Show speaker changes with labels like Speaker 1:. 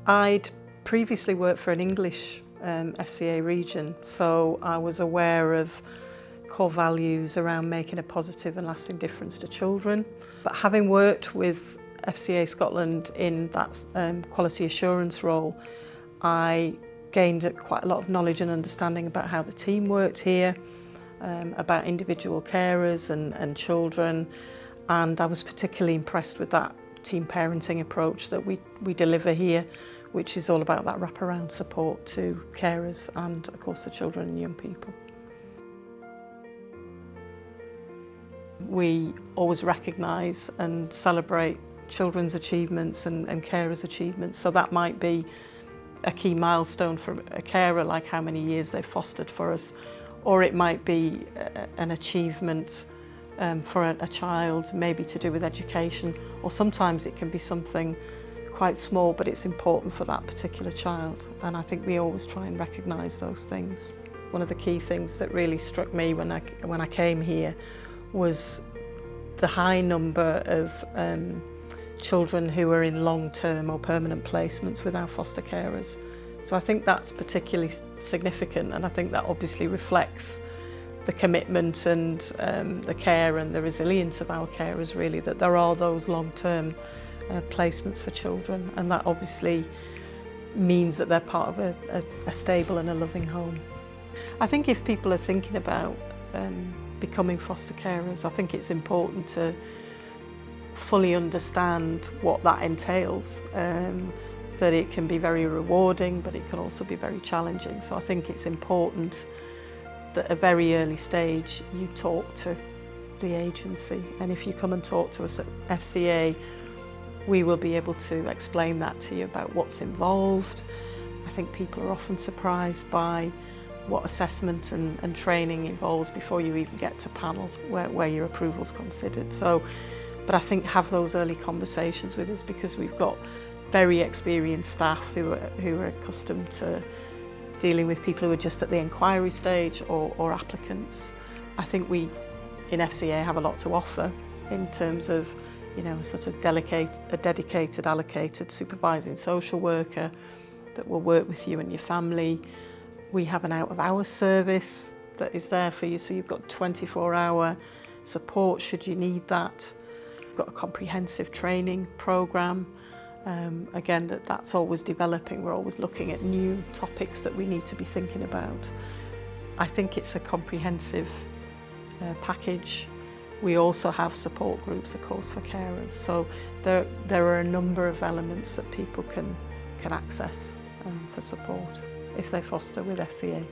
Speaker 1: I'd previously worked for an English FCA region, so I was aware of core values around making a positive and lasting difference to children. But having worked with FCA Scotland in that quality assurance role, I gained quite a lot of knowledge and understanding about how the team worked here, about individual carers and children, and I was particularly impressed with that team parenting approach that we deliver here, which is all about that wraparound support to carers and of course the children and young people. We always recognise and celebrate children's achievements and carers' achievements, so that might be a key milestone for a carer, like how many years they've fostered for us, or it might be an achievement for a child, maybe to do with education, or sometimes it can be something quite small but it's important for that particular child, and I think we always try and recognise those things. One of the key things that really struck me when I came here was the high number of children who are in long-term or permanent placements with our foster carers. So I think that's particularly significant, and I think that obviously reflects the commitment and the care and the resilience of our carers, really, that there are those long-term placements for children, and that obviously means that they're part of a stable and a loving home. I think if people are thinking about becoming foster carers, I think it's important to fully understand what that entails, that it can be very rewarding but it can also be very challenging. So I think it's important that at a very early stage you talk to the agency, and if you come and talk to us at FCA, we will be able to explain that to you about what's involved. I think people are often surprised by what assessment and training involves before you even get to panel where your approval's considered. But I think have those early conversations with us, because we've got very experienced staff who are accustomed to dealing with people who are just at the inquiry stage or applicants. I think we in FCA have a lot to offer in terms of, you know, a sort of dedicated, allocated supervising social worker that will work with you and your family. We have an out-of-hours service that is there for you, so you've got 24-hour support should you need that. We've got a comprehensive training programme. Again, that's always developing. We're always looking at new topics that we need to be thinking about. I think it's a comprehensive package. We also have support groups, of course, for carers. So there are a number of elements that people can access for support if they foster with FCA.